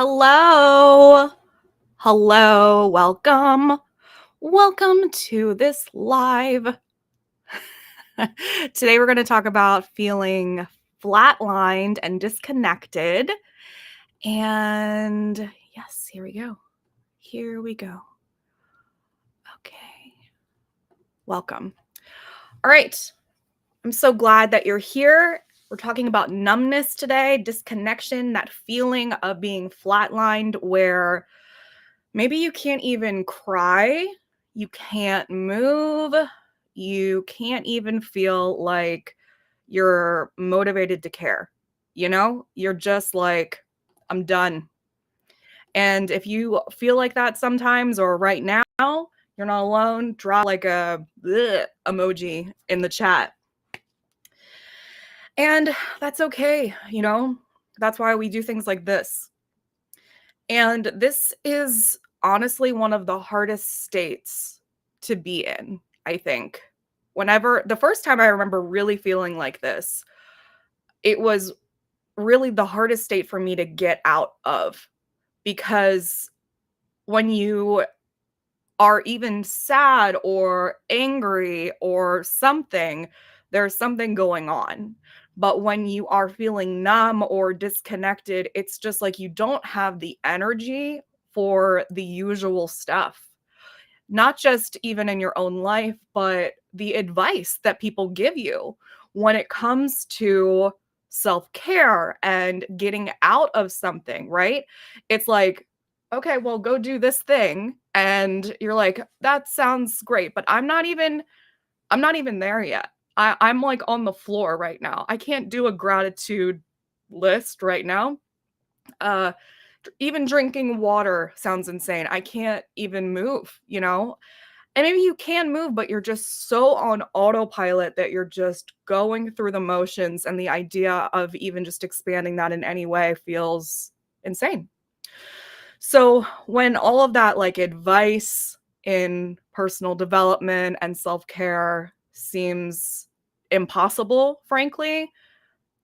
Hello. Hello. Welcome. Welcome to this live. Today, we're going to talk about feeling flatlined and disconnected. And yes, here we go. Here we go. Okay. Welcome. All right. I'm so glad that you're here. We're talking about numbness today, disconnection, that feeling of being flatlined where maybe you can't even cry, you can't move, you can't even feel like you're motivated to care. You're just like, I'm done. And if you feel like that sometimes or right now, you're not alone. Drop like a bleh emoji in the chat. And that's okay. That's why we do things like this. And this is honestly one of the hardest states to be in, I think. Whenever the first time I remember really feeling like this, it was really the hardest state for me to get out of because when you are even sad or angry or something, there's something going on. But when you are feeling numb or disconnected, it's just like you don't have the energy for the usual stuff. Not just even in your own life, but the advice that people give you when it comes to self care and getting out of something, right? It's like, okay, well, go do this thing. And you're like, that sounds great, but I'm not even there yet. I'm like on the floor right now. I can't do a gratitude list right now. Uh, Even drinking water sounds insane. I can't even move. And maybe you can move, but you're just so on autopilot that you're just going through the motions. And the idea of even just expanding that in any way feels insane. So when all of that like advice in personal development and self-care seems impossible, frankly,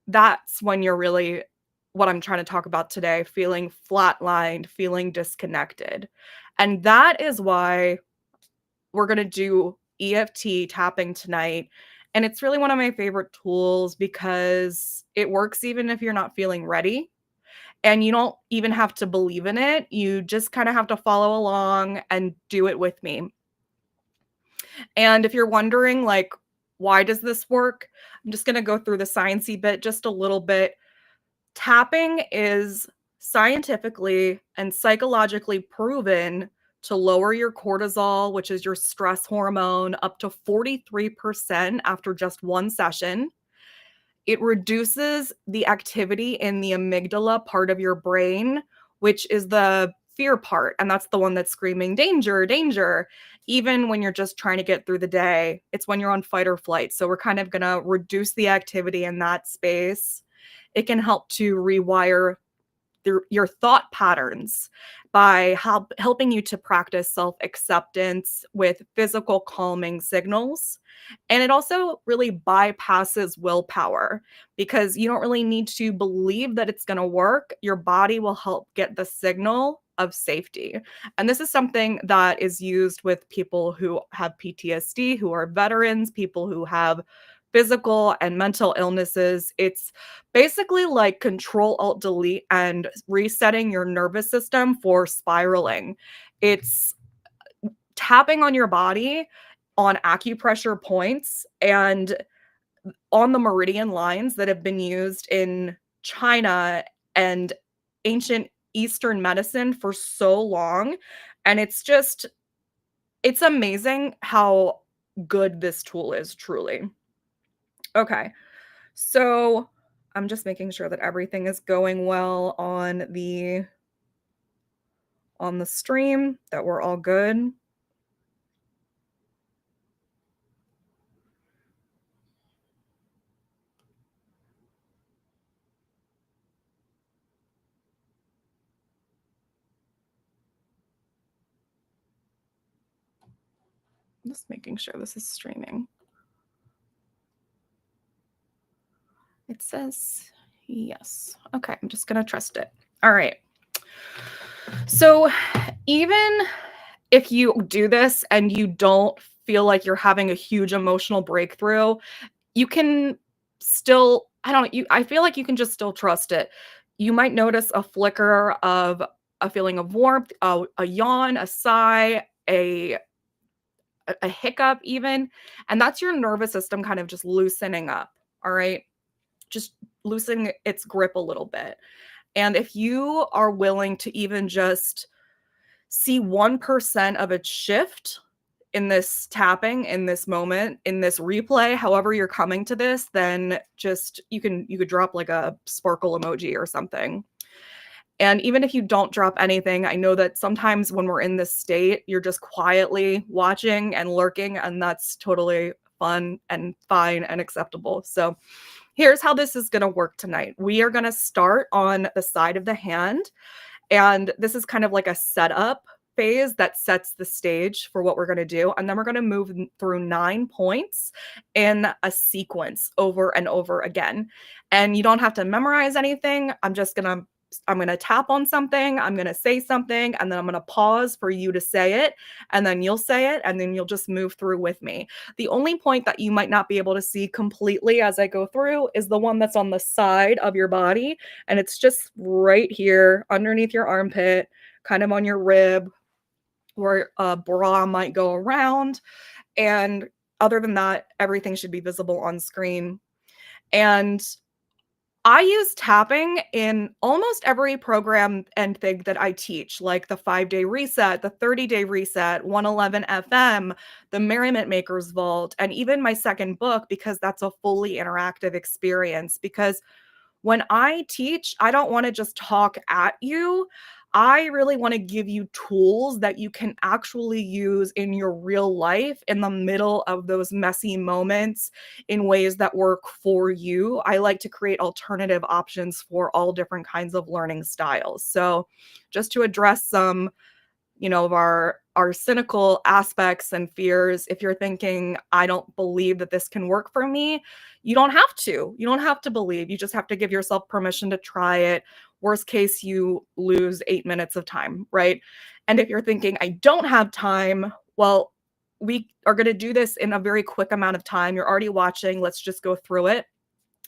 that's when you're really what I'm trying to talk about today, feeling flatlined, feeling disconnected. And that is why we're going to do EFT tapping tonight. And it's really one of my favorite tools because it works even if you're not feeling ready. And you don't even have to believe in it. You just kind of have to follow along and do it with me. And if you're wondering, like, why does this work? I'm just going to go through the sciencey bit just a little bit. Tapping is scientifically and psychologically proven to lower your cortisol, which is your stress hormone, up to 43% after just one session. It reduces the activity in the amygdala part of your brain, which is the fear part. And that's the one that's screaming, danger, danger. Even when you're just trying to get through the day, it's when you're on fight or flight. So we're kind of going to reduce the activity in that space. It can help to rewire your thought patterns by helping you to practice self-acceptance with physical calming signals. And it also really bypasses willpower because you don't really need to believe that it's going to work. Your body will help get the signal of safety. And this is something that is used with people who have PTSD, who are veterans, people who have physical and mental illnesses. It's basically like control alt delete and resetting your nervous system for spiraling. It's tapping on your body on acupressure points and on the meridian lines that have been used in China and ancient Eastern medicine for so long. And it's amazing how good this tool is, truly. Okay. So I'm just making sure that everything is going well on the stream, that we're all good. Just making sure this is streaming. It says yes. Okay, I'm just going to trust it. All right. So even if you do this and you don't feel like you're having a huge emotional breakthrough, you can still, I feel like you can just still trust it. You might notice a flicker of a feeling of warmth, a yawn, a sigh, a hiccup even, and that's your nervous system kind of just loosening up, all right? Just loosening its grip a little bit. And if you are willing to even just see 1% of a shift in this tapping, in this moment, in this replay, however you're coming to this, then just you could drop like a sparkle emoji or something. And even if you don't drop anything, I know that sometimes when we're in this state, you're just quietly watching and lurking, and that's totally fun and fine and acceptable. So here's how this is going to work tonight. We are going to start on the side of the hand, and this is kind of like a setup phase that sets the stage for what we're going to do. And then we're going to move through 9 points in a sequence over and over again. And you don't have to memorize anything. I'm going to tap on something, I'm going to say something, and then I'm going to pause for you to say it, and then you'll say it, and then you'll just move through with me. The only point that you might not be able to see completely as I go through is the one that's on the side of your body, and it's just right here underneath your armpit, kind of on your rib, where a bra might go around. And other than that, everything should be visible on screen. And I use tapping in almost every program and thing that I teach, like the 5-day reset, the 30-day reset, 111 FM, the Merriment Makers Vault, and even my second book, because that's a fully interactive experience. Because when I teach, I don't want to just talk at you. I really want to give you tools that you can actually use in your real life in the middle of those messy moments in ways that work for you. I like to create alternative options for all different kinds of learning styles. So, just to address some of our cynical aspects and fears, if you're thinking I don't believe that this can work for me, you don't have to believe, you just have to give yourself permission to try it. Worst case, you lose 8 minutes of time, right? And if you're thinking I don't have time, well, we are going to do this in a very quick amount of time. You're already watching, let's just go through it.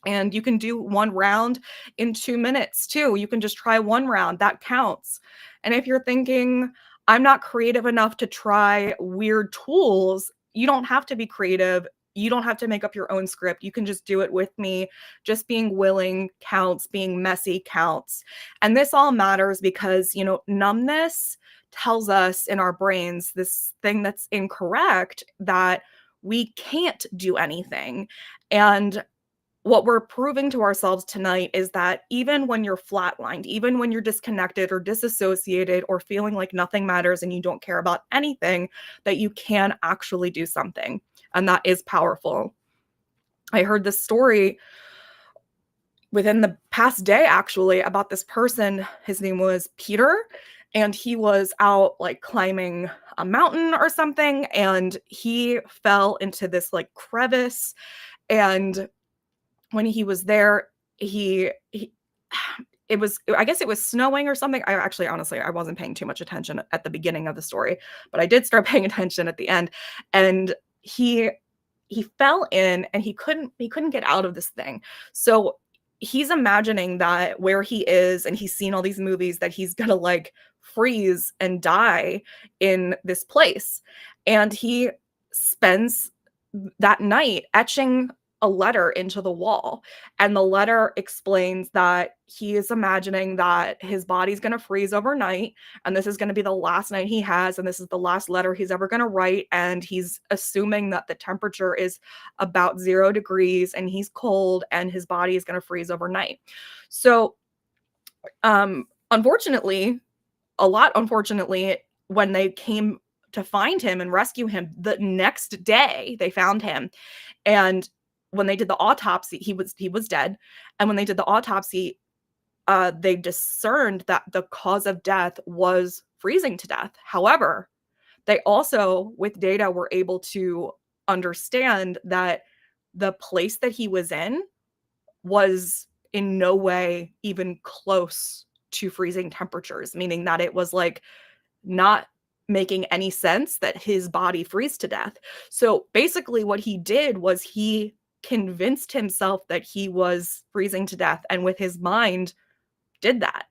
And you can do one round in 2 minutes too. You can just try one round, that counts. And if you're thinking, I'm not creative enough to try weird tools, you don't have to be creative. You don't have to make up your own script. You can just do it with me. Just being willing counts, being messy counts. And this all matters because, numbness tells us in our brains this thing that's incorrect, that we can't do anything. And what we're proving to ourselves tonight is that even when you're flatlined, even when you're disconnected or disassociated or feeling like nothing matters and you don't care about anything, that you can actually do something. And that is powerful. I heard this story within the past day, actually, about this person. His name was Peter, and he was out like climbing a mountain or something, and he fell into this like crevice. And when he was there, he it was, I guess it was snowing or something. I actually, honestly, I wasn't paying too much attention at the beginning of the story, but I did start paying attention at the end. And he fell in, and he couldn't get out of this thing. So he's imagining that where he is, and he's seen all these movies, that he's gonna like freeze and die in this place. And he spends that night etching a letter into the wall. And the letter explains that he is imagining that his body's going to freeze overnight, and this is going to be the last night he has, and this is the last letter he's ever going to write. And he's assuming that the temperature is about 0 degrees, and he's cold, and his body is going to freeze overnight. So, unfortunately, unfortunately, when they came to find him and rescue him the next day, they found him. And when they did the autopsy, he was dead. And when they did the autopsy, they discerned that the cause of death was freezing to death. However, they also, with data, were able to understand that the place that he was in was in no way even close to freezing temperatures, meaning that it was like not making any sense that his body freeze to death. So basically, what he did was he convinced himself that he was freezing to death, and with his mind did that.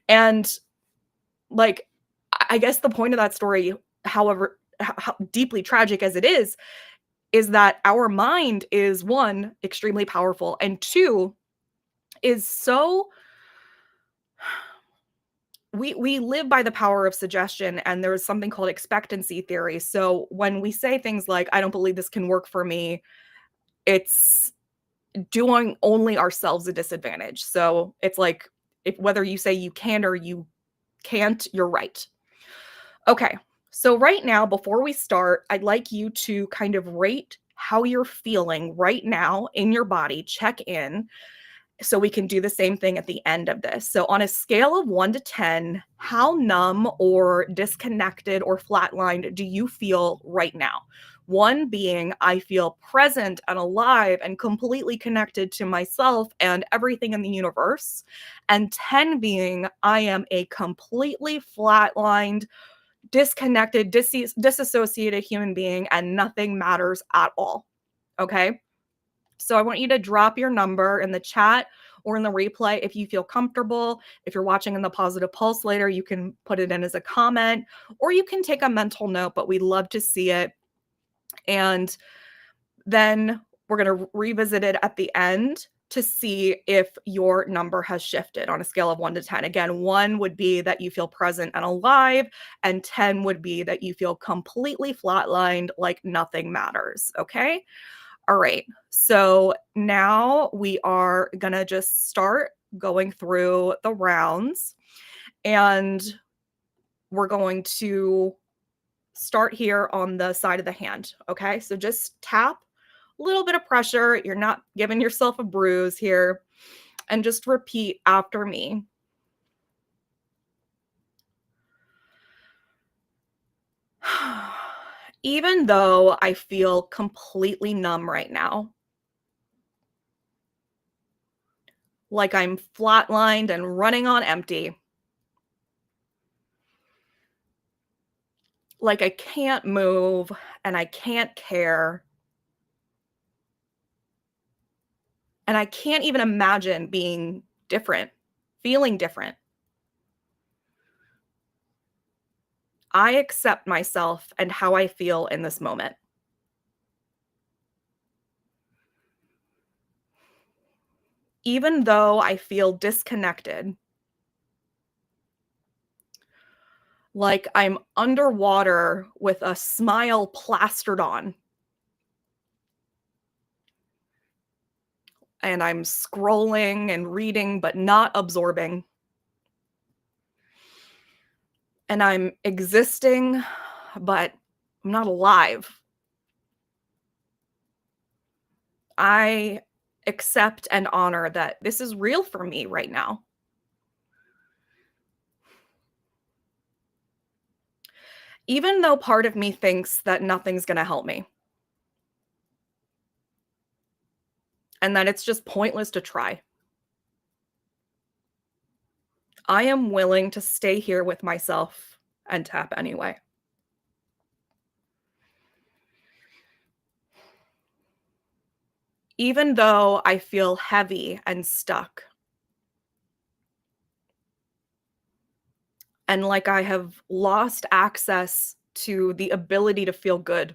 And like, I guess the point of that story, however how deeply tragic as it is that our mind is, one, extremely powerful, and two, is so we live by the power of suggestion, and there's something called expectancy theory. So when we say things like, I don't believe this can work for me, it's doing only ourselves a disadvantage. So it's like, if whether you say you can or you can't, you're right. Okay. So right now, before we start, I'd like you to kind of rate how you're feeling right now in your body, check in, so we can do the same thing at the end of this. So on a scale of 1 to 10, how numb or disconnected or flatlined do you feel right now? 1 being, I feel present and alive and completely connected to myself and everything in the universe. And 10 being, I am a completely flatlined, disconnected, disassociated human being and nothing matters at all. Okay? So I want you to drop your number in the chat or in the replay if you feel comfortable. If you're watching in the Positive Pulse later, you can put it in as a comment, or you can take a mental note, but we'd love to see it. And then we're going to revisit it at the end to see if your number has shifted on a scale of 1 to 10. Again, 1 would be that you feel present and alive, and 10 would be that you feel completely flatlined, like nothing matters. Okay? All right. So now we are going to just start going through the rounds, and we're going to start here on the side of the hand. Okay. So just tap, a little bit of pressure. You're not giving yourself a bruise here, and just repeat after me. Even though I feel completely numb right now, like I'm flatlined and running on empty, like I can't move and I can't care, and I can't even imagine being different, feeling different. I accept myself and how I feel in this moment. Even though I feel disconnected, like I'm underwater with a smile plastered on, and I'm scrolling and reading but not absorbing, and I'm existing but I'm not alive. I accept and honor that this is real for me right now. Even though part of me thinks that nothing's going to help me and that it's just pointless to try, I am willing to stay here with myself and tap anyway. Even though I feel heavy and stuck, and like I have lost access to the ability to feel good,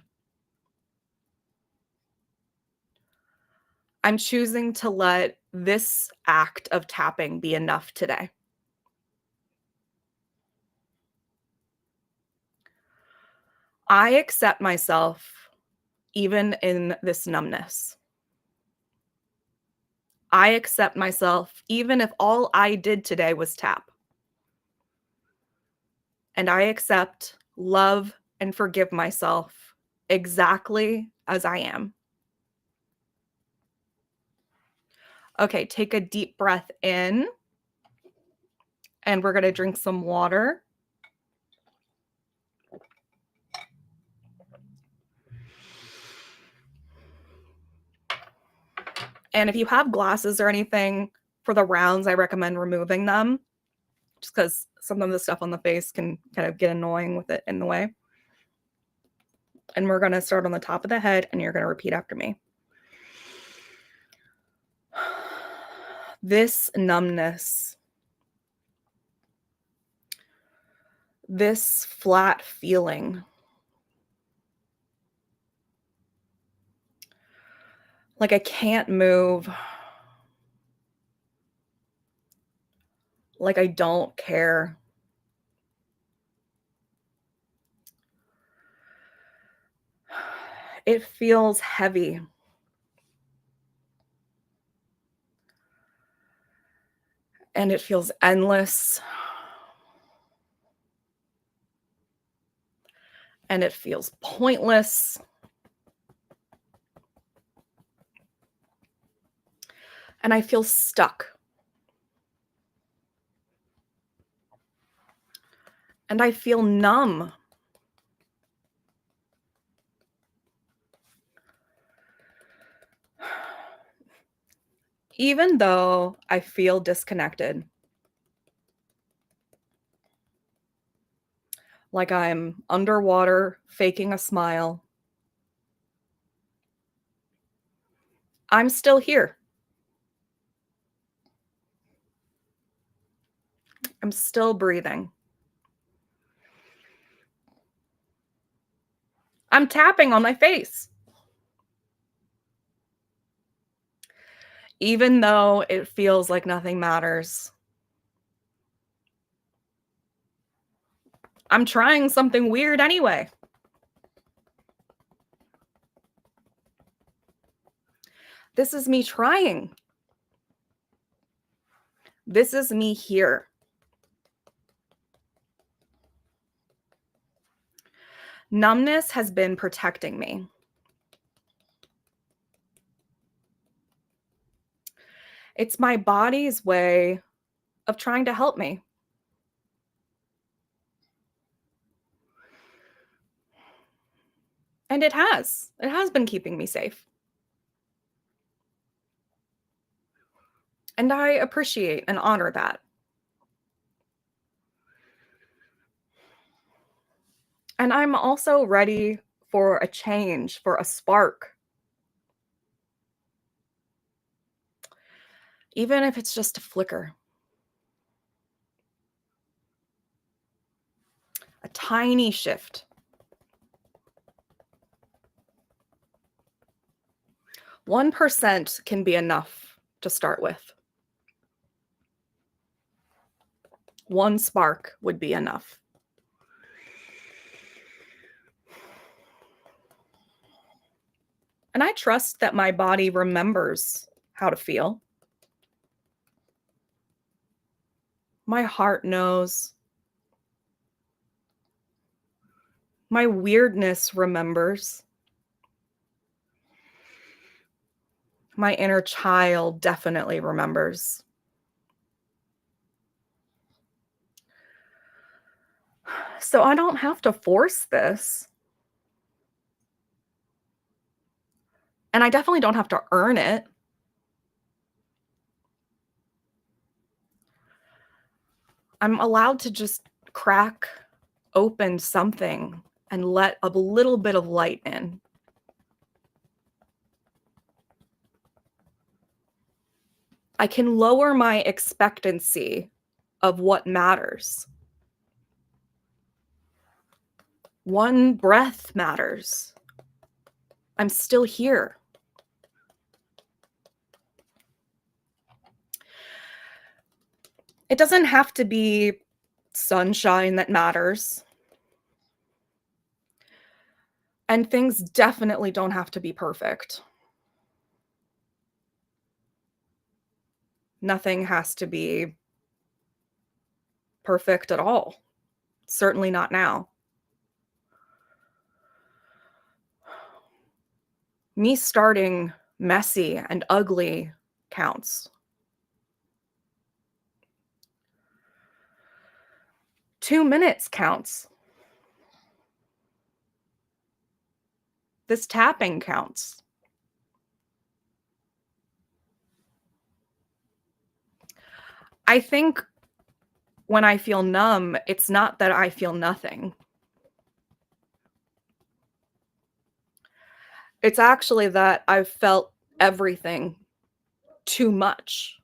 I'm choosing to let this act of tapping be enough today. I accept myself even in this numbness. I accept myself even if all I did today was tap. And I accept, love, and forgive myself exactly as I am. Okay, take a deep breath in, and we're going to drink some water. And if you have glasses or anything for the rounds, I recommend removing them just because some of the stuff on the face can kind of get annoying with it in the way. And we're going to start on the top of the head, and you're going to repeat after me. This numbness, this flat feeling, like I can't move, like I don't care. It feels heavy. And it feels endless. And it feels pointless. And I feel stuck. And I feel numb. Even though I feel disconnected, like I'm underwater faking a smile, I'm still here. I'm still breathing. I'm tapping on my face. Even though it feels like nothing matters. I'm trying something weird anyway. This is me trying. This is me here. Numbness has been protecting me. It's my body's way of trying to help me. And it has. It has been keeping me safe. And I appreciate and honor that. And I'm also ready for a change, for a spark. Even if it's just a flicker. A tiny shift. 1% can be enough to start with. One spark would be enough. And I trust that my body remembers how to feel. My heart knows. My weirdness remembers. My inner child definitely remembers. So I don't have to force this. And I definitely don't have to earn it. I'm allowed to just crack open something and let a little bit of light in. I can lower my expectancy of what matters. One breath matters. I'm still here. It doesn't have to be sunshine that matters. And things definitely don't have to be perfect. Nothing has to be perfect at all. Certainly not now. Me starting messy and ugly counts. 2 minutes counts. This tapping counts. I think when I feel numb, it's not that I feel nothing. It's actually that I've felt everything too much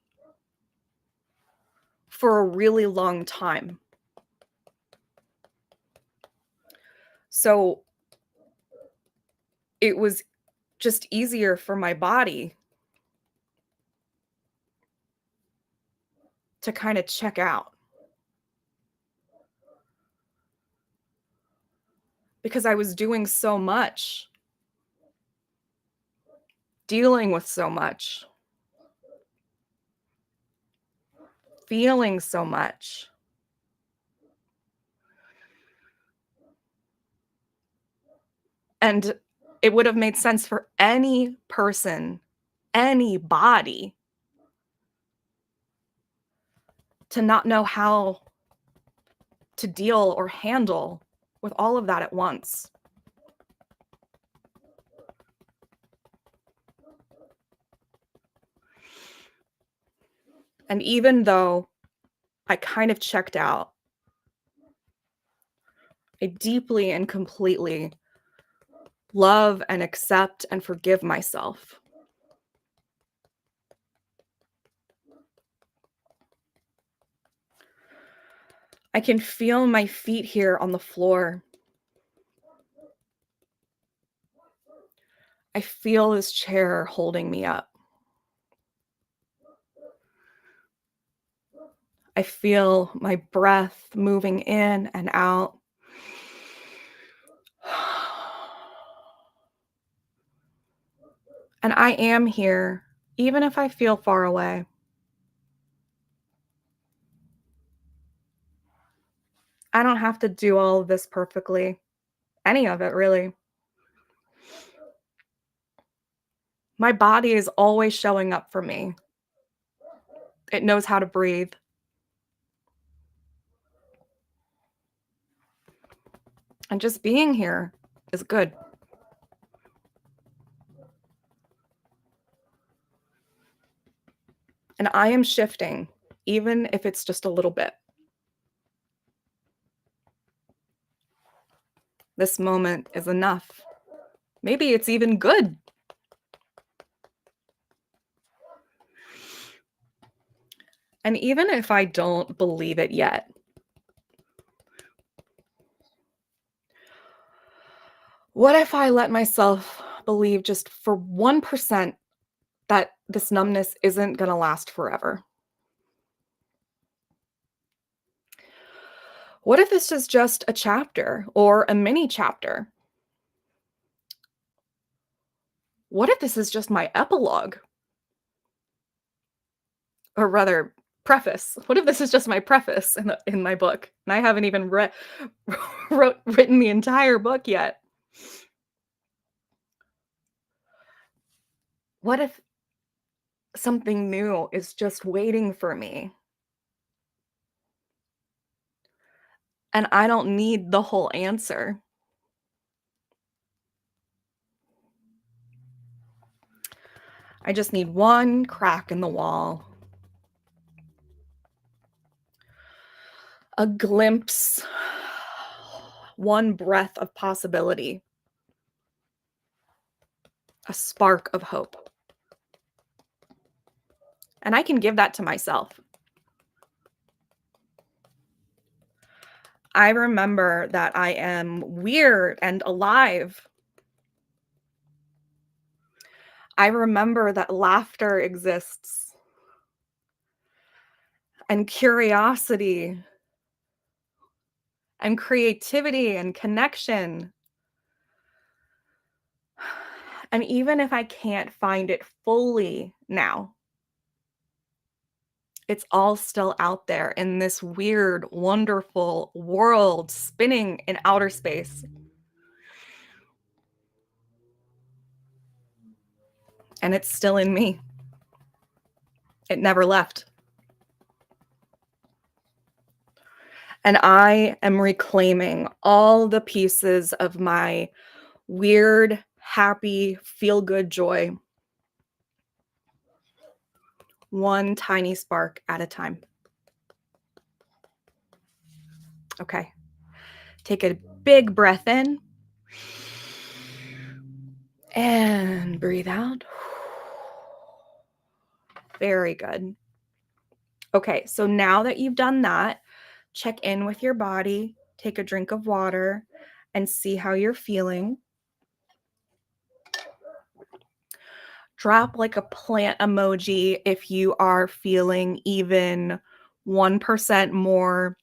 for a really long time. So it was just easier for my body to kind of check out because I was doing so much, dealing with so much, feeling so much. And it would have made sense for any person, anybody, to not know how to deal or handle with all of that at once. And even though I kind of checked out, I deeply and completely love and accept and forgive myself. I can feel my feet here on the floor. I feel this chair holding me up. I feel my breath moving in and out. And I am here, even if I feel far away. I don't have to do all of this perfectly. Any of it, really. My body is always showing up for me. It knows how to breathe. And just being here is good. And I am shifting, even if it's just a little bit. This moment is enough. Maybe it's even good. And even if I don't believe it yet, what if I let myself believe just for 1% that this numbness isn't going to last forever? What if this is just a chapter or a mini chapter? What if this is just my epilogue? Or rather, preface. What if this is just my preface in my book and I haven't even written the entire book yet? What if something new is just waiting for me and I don't need the whole answer? I just need one crack in the wall, a glimpse, one breath of possibility, a spark of hope. And I can give that to myself. I remember that I am weird and alive. I remember that laughter exists and curiosity and creativity and connection. And even if I can't find it fully now, it's all still out there in this weird, wonderful world spinning in outer space. And it's still in me. It never left. And I am reclaiming all the pieces of my weird, happy, feel-good joy, one tiny spark at a time. Okay. Take a big breath in and breathe out. Very good. Okay, so now that you've done that, check in with your body, take a drink of water, and see how you're feeling. Drop like a plant emoji if you are feeling even 1% more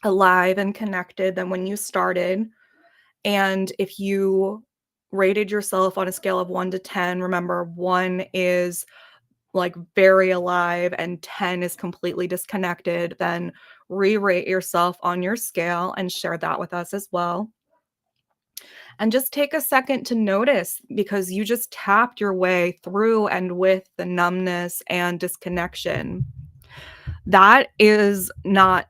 alive and connected than when you started. And if you rated yourself on a scale of 1 to 10, remember 1 is like very alive and 10 is completely disconnected, then re-rate yourself on your scale and share that with us as well. And just take a second to notice because you just tapped your way through and with the numbness and disconnection. That is not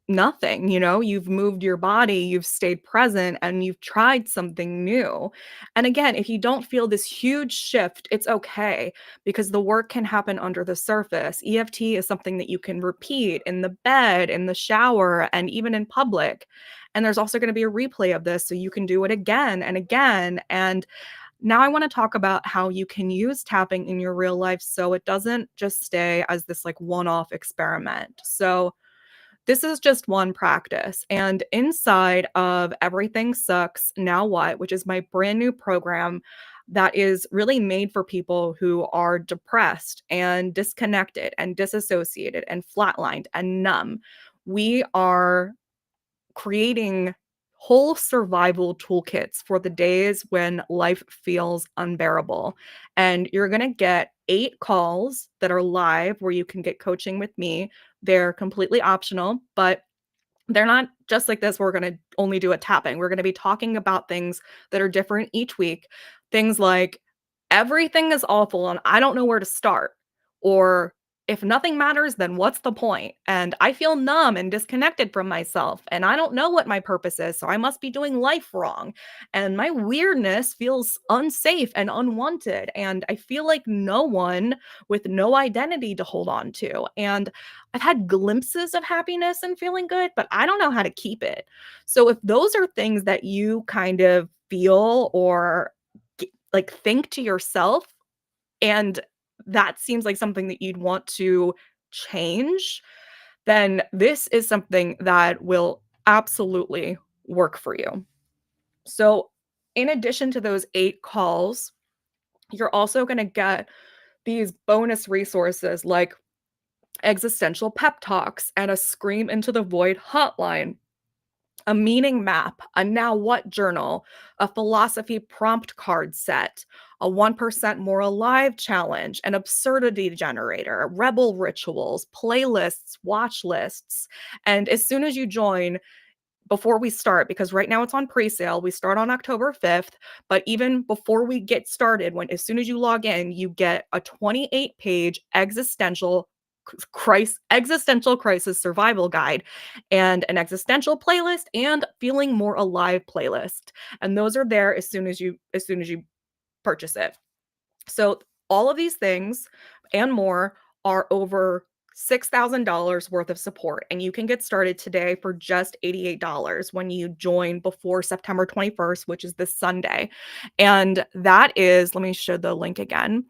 nothing, you've moved your body, you've stayed present, and you've tried something new. And again, if you don't feel this huge shift, it's okay because the work can happen under the surface. EFT is something that you can repeat in the bed, in the shower, and even in public. And there's also going to be a replay of this so you can do it again and again. And now I want to talk about how you can use tapping in your real life so it doesn't just stay as this like one-off experiment. So this is just one practice. And inside of Everything Sucks, Now What, which is my brand new program that is really made for people who are depressed and disconnected and disassociated and flatlined and numb, we are creating whole survival toolkits for the days when life feels unbearable. And you're going to get 8 calls that are live where you can get coaching with me. They're completely optional, but they're not just like this. We're going to only do a tapping. We're going to be talking about things that are different each week. Things like everything is awful and I don't know where to start. Or if nothing matters, then what's the point? And I feel numb and disconnected from myself. And I don't know what my purpose is. So I must be doing life wrong. And my weirdness feels unsafe and unwanted. And I feel like no one with no identity to hold on to. And I've had glimpses of happiness and feeling good, but I don't know how to keep it. So if those are things that you kind of feel or like think to yourself, and that seems like something that you'd want to change, then this is something that will absolutely work for you. So, in addition to those 8 calls, you're also going to get these bonus resources like existential pep talks and a scream into the void hotline, a meaning map, a now what journal, a philosophy prompt card set, a 1% more alive challenge, an absurdity generator, rebel rituals, playlists, watch lists. And as soon as you join, before we start, because right now it's on pre-sale, we start on October 5th, but even before we get started, when as soon as you log in, you get a 28-page existential crisis survival guide and an existential playlist and feeling more alive playlist. And those are there as soon as you purchase it. So all of these things and more are over $6,000 worth of support. And you can get started today for just $88 when you join before September 21st, which is this Sunday. And that is, let me show the link again.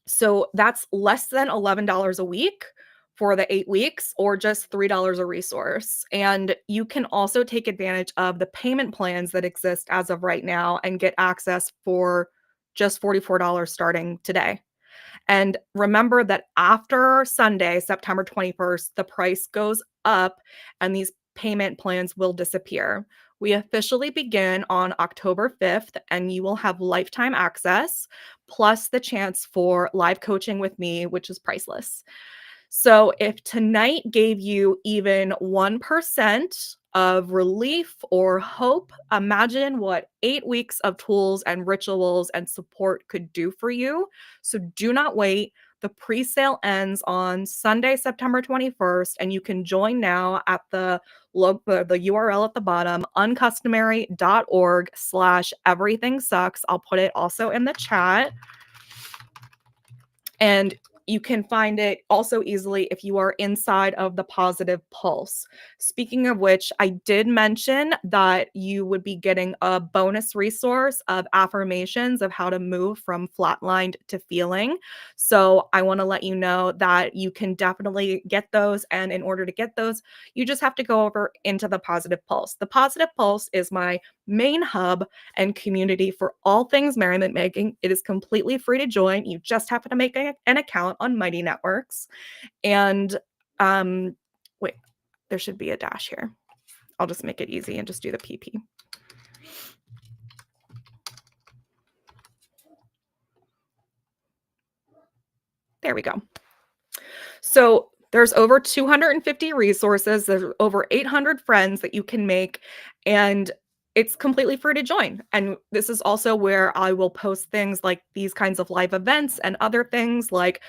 So that's less than $11 a week for the 8 weeks or just $3 a resource. And you can also take advantage of the payment plans that exist as of right now and get access for just $44 starting today. And remember that after Sunday, September 21st, the price goes up and these payment plans will disappear. We officially begin on October 5th, and you will have lifetime access, plus the chance for live coaching with me, which is priceless. So if tonight gave you even 1% of relief or hope, imagine what 8 weeks of tools and rituals and support could do for you. So do not wait. The pre-sale ends on Sunday, September 21st, and you can join now at the URL at the bottom, uncustomary.org/everything sucks. I'll put it also in the chat. And You can find it also easily if you are inside of the Positive Pulse. Speaking of which, I did mention that you would be getting a bonus resource of affirmations of how to move from flatlined to feeling. So I want to let you know that you can definitely get those. And in order to get those, you just have to go over into the Positive Pulse. The Positive Pulse is my main hub and community for all things merriment making. It is completely free to join. You just have to make an account on Mighty Networks. And um, wait, there should be a dash here. I'll just make it easy and just do the PP. There we go. So there's over 250 resources. There's over 800 friends that you can make, and it's completely free to join. And this is also where I will post things like these kinds of live events and other things like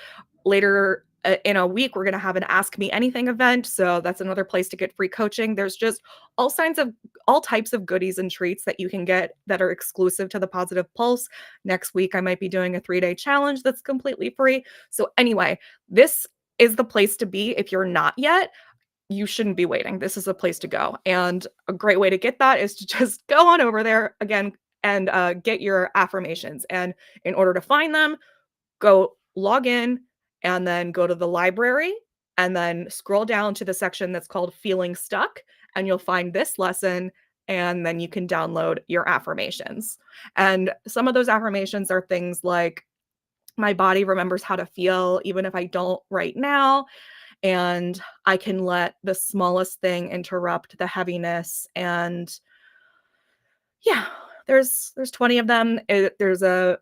later in a week, we're going to have an Ask Me Anything event. So that's another place to get free coaching. There's just all types of goodies and treats that you can get that are exclusive to the Positive Pulse. Next week, I might be doing a 3-day challenge that's completely free. So anyway, this is the place to be. If you're not yet, you shouldn't be waiting. This is a place to go. And a great way to get that is to just go on over there again and get your affirmations. And in order to find them, go log in and then go to the library and then scroll down to the section that's called Feeling Stuck. And you'll find this lesson. And then you can download your affirmations. And some of those affirmations are things like, my body remembers how to feel, even if I don't right now. And I can let the smallest thing interrupt the heaviness. And yeah, there's 20 of them. There's a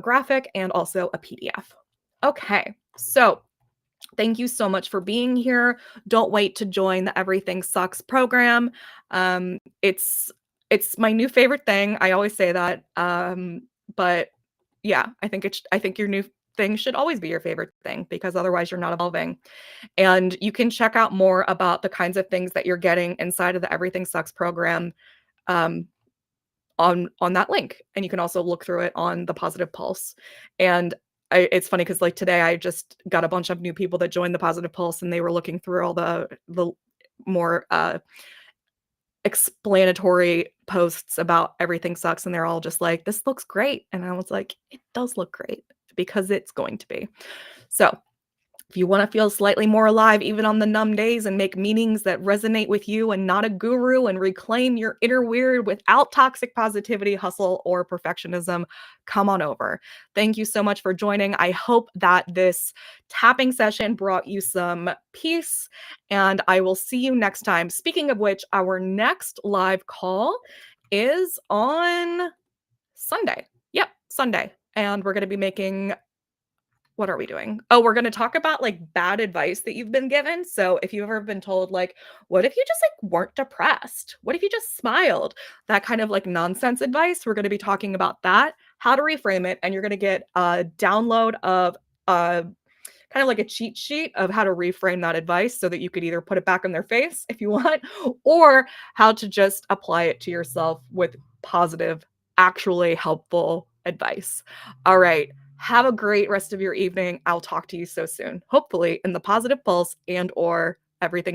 graphic and also a PDF. Okay, so thank you so much for being here. Don't wait to join the Everything Sucks program. It's my new favorite thing. I always say that. But yeah, I think your new thing should always be your favorite thing because otherwise you're not evolving. And you can check out more about the kinds of things that you're getting inside of the Everything Sucks program um, on that link. And you can also look through it on the Positive Pulse. And it's funny because like today I just got a bunch of new people that joined the Positive Pulse and they were looking through all the more explanatory posts about Everything Sucks, and they're all just like, this looks great. And I was like, it does look great because it's going to be. So if you want to feel slightly more alive, even on the numb days, and make meanings that resonate with you and not a guru, and reclaim your inner weird without toxic positivity, hustle, or perfectionism, come on over. Thank you so much for joining. I hope that this tapping session brought you some peace, and I will see you next time. Speaking of which, our next live call is on Sunday. Yep, Sunday. And we're going to be making what are we doing? Oh, we're going to talk about like bad advice that you've been given. So if you've ever been told like, what if you just like weren't depressed? What if you just smiled? That kind of like nonsense advice. We're going to be talking about that, how to reframe it. And you're going to get a download of kind of like a cheat sheet of how to reframe that advice so that you could either put it back in their face if you want, or how to just apply it to yourself with positive, actually helpful advice. All right. Have a great rest of your evening. I'll talk to you so soon, hopefully in the Positive Pulse and or Everything